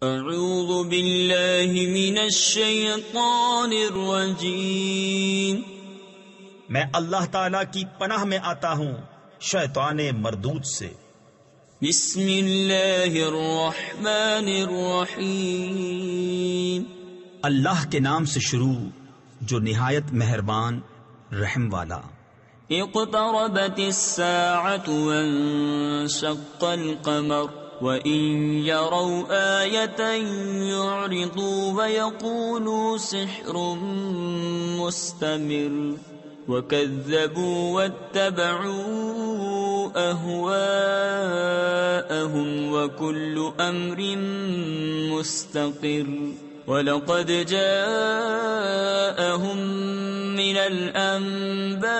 اعوذ باللہ من الشیطان الرجیم، میں اللہ تعالیٰ کی پناہ میں آتا ہوں شیطان مردود سے۔ بسم اللہ الرحمن الرحیم، اللہ کے نام سے شروع جو نہایت مہربان رحم والا۔ اقتربت الساعة وانشق القمر وَإِن يَرَوْا آيَةً يُعْرِضُوا وَيَقُولُوا سِحْرٌ مُسْتَمِرٌّ وَكَذَّبُوا وَاتَّبَعُوا أَهْوَاءَهُمْ وَكُلُّ أَمْرٍ مُسْتَقِرٌّ وَلَقَدْ جَاءَهُمْ مِنَ الْأَنْبَاءِ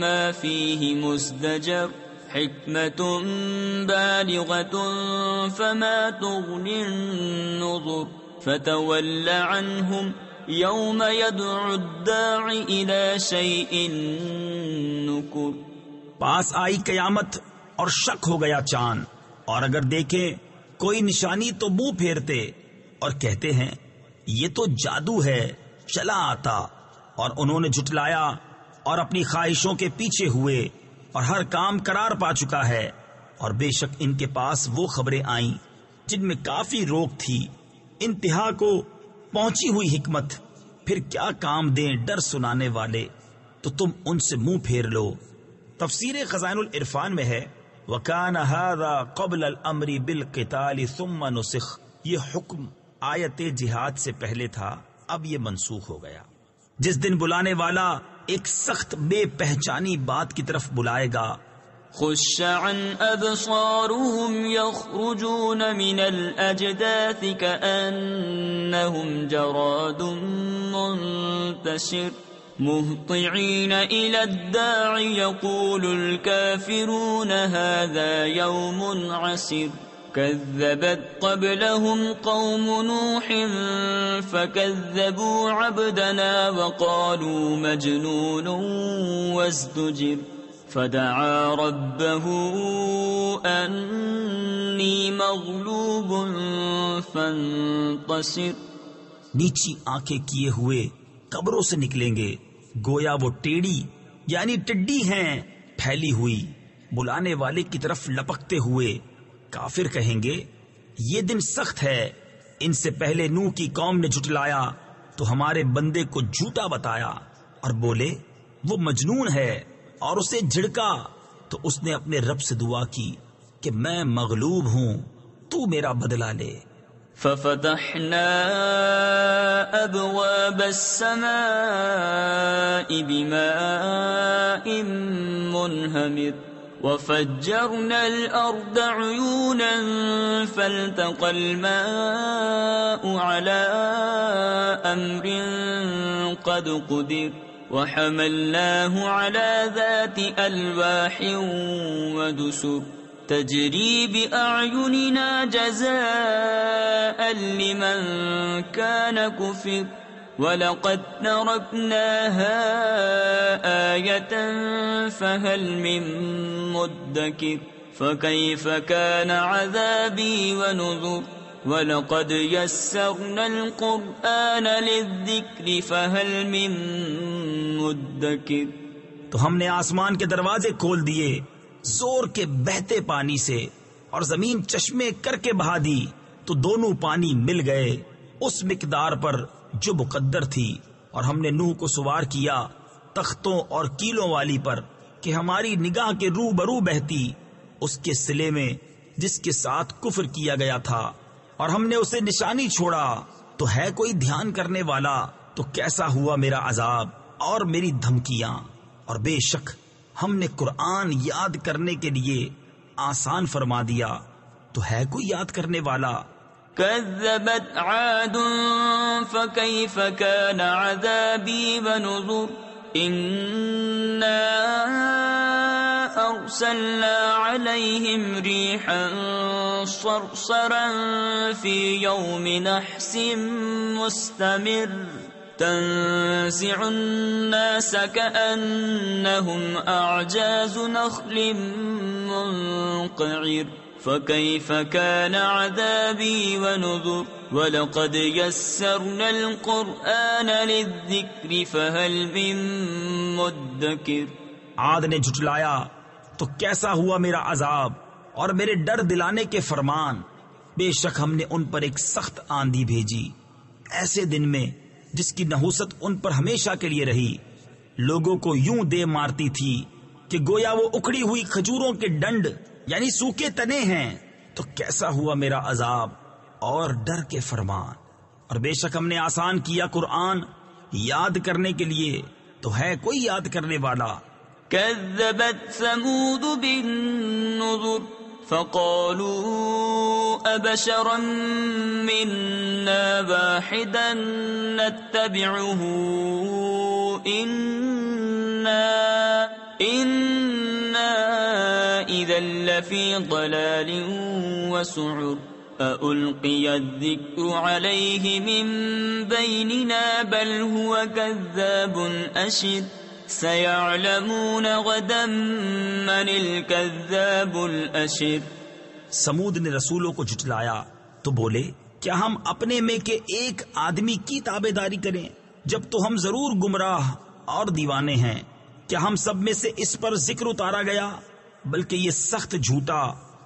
مَا فِيهِ مُزْدَجَرٌ حکمة بالغة فما تغني النذر فتول عنهم يوم يدعو الداع إلى شيء نكر۔ پاس آئی قیامت اور شک ہو گیا چاند، اور اگر دیکھیں کوئی نشانی تو منہ پھیرتے اور کہتے ہیں یہ تو جادو ہے چلا آتا، اور انہوں نے جھٹلایا اور اپنی خواہشوں کے پیچھے ہوئے، اور ہر کام قرار پا چکا ہے۔ اور بے شک ان کے پاس وہ خبریں آئیں جن میں کافی روک تھی، انتہا کو پہنچی ہوئی حکمت، پھر کیا کام دیں ڈر سنانے والے، تو تم ان سے منہ پھیر لو۔ تفسیر خزائن العرفان میں ہے وَكَانَ هَذَا قَبْلَ الْأَمْرِ بِالْقِتَالِ ثُمَّ نُسِخَ، یہ حکم آیت جہاد سے پہلے تھا، اب یہ منسوخ ہو گیا۔ جس دن بلانے والا ایک سخت بے پہچانی بات کی طرف بلائے گا، خش عن ابصارهم يخرجون من الاجداث كأنهم جراد منتشر مهطعين الى الداع يقول الكافرون هذا يوم عسر كذبت قبلهم قوم نوح فكذبوا عبدنا وقالوا مجنون وازدجر فدعا ربه أني مغلوب فانتصر۔ نیچی آنکھیں کیے ہوئے قبروں سے نکلیں گے، گویا وہ ٹیڑی یعنی ٹڈی ہیں پھیلی ہوئی، بلانے والے کی طرف لپکتے ہوئے۔ کافر کہیں گے یہ دن سخت ہے، ان سے پہلے نوح کی قوم نے جھٹلایا تو ہمارے بندے کو جھوٹا بتایا، اور بولے وہ مجنون ہے، اور اسے جھڑکا تو اس نے اپنے رب سے دعا کی کہ میں مغلوب ہوں، تو میرا بدلہ لے۔ ففتحنا ابواب السماء بماء منهمر وفجرنا الأرض عيونا فالتقى الماء على أمر قد قدر وحملناه على ذات ألواح ودسر تجري بأعيننا جزاء لمن كان كفر وَلَقَدْ تَرَكْنَاهَا آيَةً فَهَلْ مِن مُدَّكِرٍ فَكَيْفَ كَانَ عَذَابِي وَنُذُرِ وَلَقَدْ يَسَّرْنَا الْقُرْآنَ لِلذِّكْرِ فَهَلْ مِن مُدَّكِرٍ۔ تو ہم نے آسمان کے دروازے کھول دیے زور کے بہتے پانی سے، اور زمین چشمے کر کے بہا دی تو دونوں پانی مل گئے اس مقدار پر جو مقدر تھی، اور ہم نے نوح کو سوار کیا تختوں اور کیلوں والی پر کہ ہماری نگاہ کے روبرو بہتی اس کے سلے میں جس کے ساتھ کفر کیا گیا تھا، اور ہم نے اسے نشانی چھوڑا تو ہے کوئی دھیان کرنے والا، تو کیسا ہوا میرا عذاب اور میری دھمکیاں۔ اور بے شک ہم نے قرآن یاد کرنے کے لیے آسان فرما دیا، تو ہے کوئی یاد کرنے والا۔ كذبت عاد فكيف كان عذابي ونذر إنا أرسلنا عليهم ريحا صرصرا في يوم نحس مستمر تنزع الناس كأنهم أعجاز نخل منقعر فكيف كان عذابي ونذر ولقد يسرنا القرآن للذكر فهل من مدكر. عاد نے جھٹلایا تو کیسا ہوا میرا عذاب اور میرے ڈر دلانے کے فرمان. بے شک ہم نے ان پر ایک سخت آندھی بھیجی ایسے دن میں جس کی نحوست ان پر ہمیشہ کے لیے رہی. لوگوں کو یوں دے مارتی تھی کہ گویا وہ اکھڑی ہوئی کھجوروں کے ڈنڈ یعنی سوکھے تنے ہیں. تو کیسا ہوا میرا عذاب اور ڈر کے فرمان. اور بے شک ہم نے آسان کیا قرآن یاد کرنے کے لیے تو ہے کوئی یاد کرنے والا. كذبت ثمود بالنذر فقالوا أبشرا منا واحدا نتبعه إنا إذا لفي ضلال وسعر ألقي الذكر عليه من بيننا بل هو كذاب أشر سيعلمون غدا من الكذاب الأشر. سمود نے رسولوں کو جھٹلایا تو بولے کیا ہم اپنے میں کے ایک آدمی کی تابعداری کریں جب تو ہم ضرور گمراہ اور دیوانے ہیں. کیا ہم سب میں سے اس پر ذکر اتارا گیا بلکہ یہ سخت جھوٹا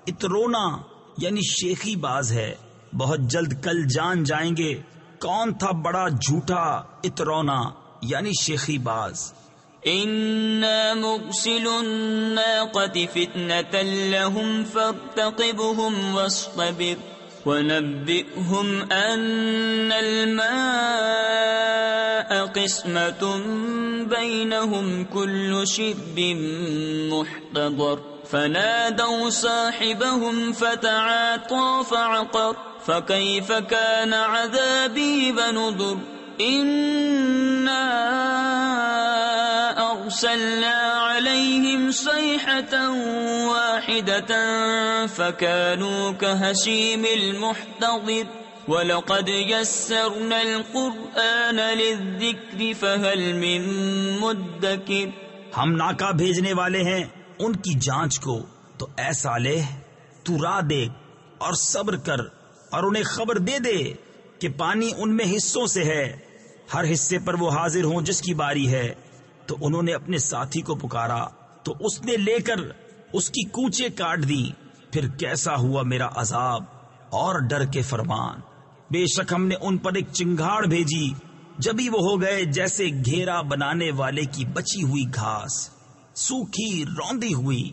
اترونا یعنی شیخی باز ہے. بہت جلد کل جان جائیں گے کون تھا بڑا جھوٹا اترونا یعنی شیخی باز. إنا مرسل الناقة فتنة لهم فارتقبهم واصطبر ونبئهم أن الماء قسمة بينهم كل شرب محتضر فنادوا صاحبهم فتعاطى فعقر فكيف كان عذابي ونذر. إنا أرسلنا عليهم صيحة واحدة فكانوا كهشيم المحتضر وَلَقَدْ يَسَّرْنَا الْقُرْآنَ لِلذِّكْرِ فَهَلْ مِن مُدَّكِرٍ. ہم ناکا بھیجنے والے ہیں ان کی جانچ کو، تو اے صالح تو راہ دیکھ اور صبر کر اور انہیں خبر دے دے کہ پانی ان میں حصوں سے ہے، ہر حصے پر وہ حاضر ہوں جس کی باری ہے. تو انہوں نے اپنے ساتھی کو پکارا تو اس نے لے کر اس کی کوچے کاٹ دی. پھر کیسا ہوا میرا عذاب اور ڈر کے فرمان. بے شک ہم نے ان پر ایک چنگھاڑ بھیجی، جبھی وہ ہو گئے جیسے گھیرا بنانے والے کی بچی ہوئی گھاس، سوکھی روندی ہوئی.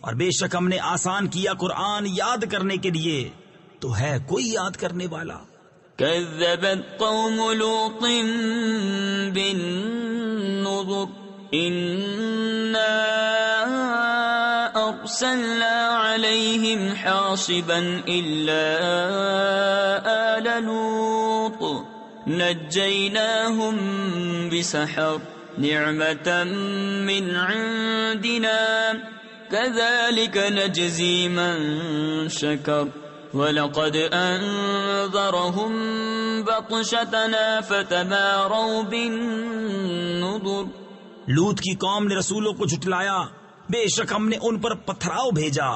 اور بے شک ہم نے آسان کیا قرآن یاد کرنے کے لیے، تو ہے کوئی یاد کرنے والا. كذبت قوم لوط بالنذر إنا أرسلنا عليهم حاصبا إلا آل لوط نجيناهم بسحر نعمة من عندنا كذلك نجزي من شكر وَلَقَدْ أَنذَرَهُمْ بَطْشَتَنَا فَتَمَارَوْا بِالنُّذُرِ. لوط کی قوم نے رسولوں کو جھٹلایا، بے شک ہم نے ان پر پتھراؤ بھیجا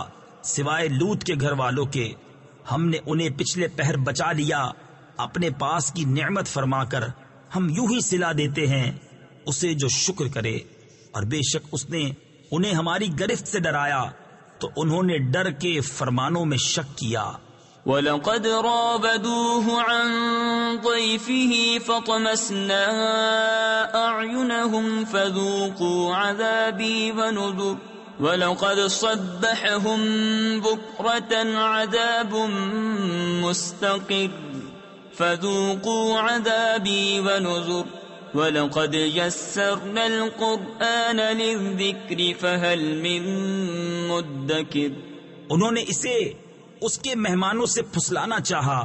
سوائے لوط کے گھر والوں کے. ہم نے انہیں پچھلے پہر بچا لیا اپنے پاس کی نعمت فرما کر. ہم یوں ہی صلہ دیتے ہیں اسے جو شکر کرے. اور بے شک اس نے انہیں ہماری گرفت سے ڈرایا تو انہوں نے ڈر کے فرمانوں میں شک کیا. وَلَقَدْ رَابَدُوهُ عَنْ ضَيْفِهِ فَطَمَسْنَا أَعْيُنَهُمْ فَذُوقُوا عَذَابِي وَنُذُرِ. وَلَقَدْ صَبَّحَهُمْ بُكْرَةً عَذَابٌ مُسْتَقِرٌّ فَذُوقُوا عَذَابِي وَنُذُرِ. وَلَقَدْ يَسَّرْنَا الْقُرْآنَ لِلذِّكْرِ فَهَلْ مِن مُدَّكِرٍ. انہوں نے اسے اس کے مہمانوں سے پھسلانا چاہا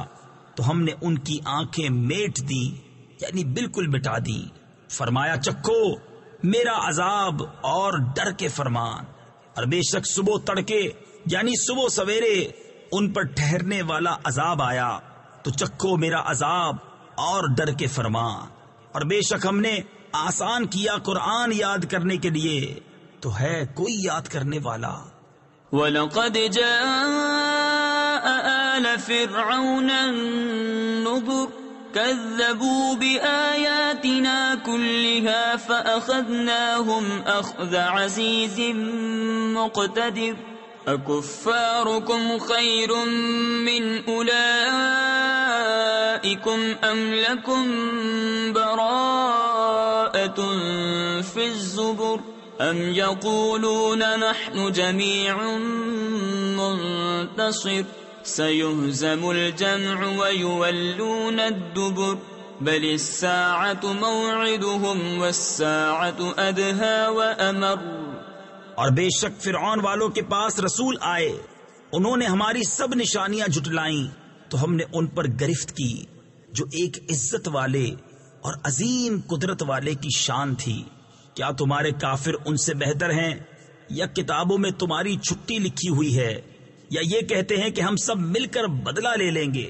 تو ہم نے ان کی آنکھیں میٹ دی یعنی بالکل مٹا دی. فرمایا چکھو میرا عذاب اور ڈر کے فرمان. اور بے شک صبح تڑکے یعنی صبح سویرے ان پر ٹھہرنے والا عذاب آیا تو چکھو میرا عذاب اور ڈر کے فرمان. اور بے شک ہم نے آسان کیا قرآن یاد کرنے کے لیے، تو ہے کوئی یاد کرنے والا. وَلَقَدْ جَاءَ آل فرعون النذر كذبوا بآياتنا كلها فأخذناهم أخذ عزيز مقتدر أكفاركم خير من أولئكم أم لكم براءة في الزبر أم يقولون نحن جميع منتصر سيهزم الجمع ويولون الدبر بل الساعة موعدهم والساعة أدهى وأمر. اور بے شک فرعون والوں کے پاس رسول آئے، انہوں نے ہماری سب نشانیاں جھٹلائیں تو ہم نے ان پر گرفت کی جو ایک عزت والے اور عظیم قدرت والے کی شان تھی. کیا تمہارے کافر ان سے بہتر ہیں، یا کتابوں میں تمہاری چھٹی لکھی ہوئی ہے، یا یہ کہتے ہیں کہ ہم سب مل کر بدلہ لے لیں گے؟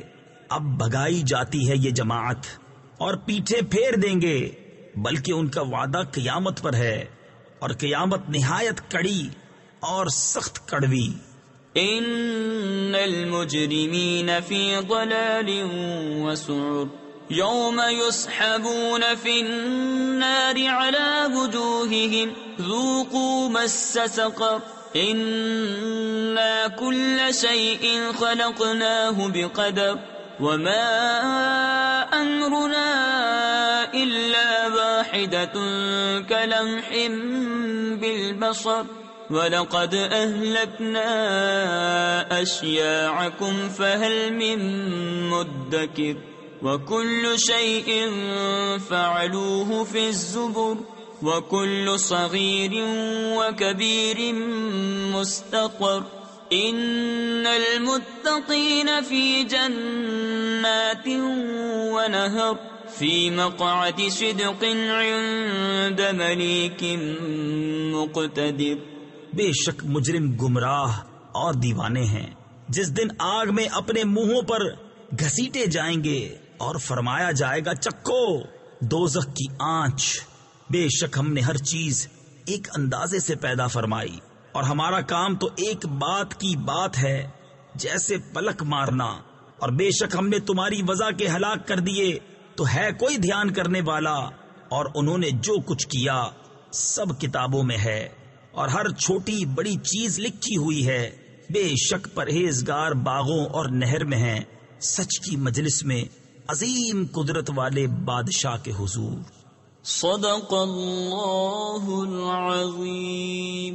اب بھگائی جاتی ہے یہ جماعت اور پیٹھیں پھیر دیں گے، بلکہ ان کا وعدہ قیامت پر ہے، اور قیامت نہایت کڑی اور سخت کڑوی. ان المجرمین فی ضلال وسعر یوم یسحبون فی النار علی وجوہہم ذوقوا مس سقر انا کل شیء خلقناہ بقدر وما امرنا الا واحدۃ کلمح بالبصر وَلَقَدْ أَهْلَكْنَا أَشْيَاعَكُمْ فَهَلْ مِن مُّدَّكِرٍ وَكُلُّ شَيْءٍ فَعَلُوهُ فِي الزُّبُرِ وَكُلُّ صَغِيرٍ وَكَبِيرٍ مُسْتَطَرٍ إِنَّ الْمُتَّقِينَ فِي جَنَّاتٍ وَنَهَرٍ فِي مَقْعَدِ صِدْقٍ عِندَ مَلِيكٍ مُقْتَدِرٍ. بے شک مجرم گمراہ اور دیوانے ہیں، جس دن آگ میں اپنے منہوں پر گھسیٹے جائیں گے اور فرمایا جائے گا چکھو دوزخ کی آنچ. بے شک ہم نے ہر چیز ایک اندازے سے پیدا فرمائی، اور ہمارا کام تو ایک بات کی بات ہے جیسے پلک مارنا. اور بے شک ہم نے تمہاری وضع کے ہلاک کر دیے، تو ہے کوئی دھیان کرنے والا؟ اور انہوں نے جو کچھ کیا سب کتابوں میں ہے، اور ہر چھوٹی بڑی چیز لکھی ہوئی ہے. بے شک پرہیزگار باغوں اور نہر میں ہیں، سچ کی مجلس میں عظیم قدرت والے بادشاہ کے حضور. صدق اللہ العظیم.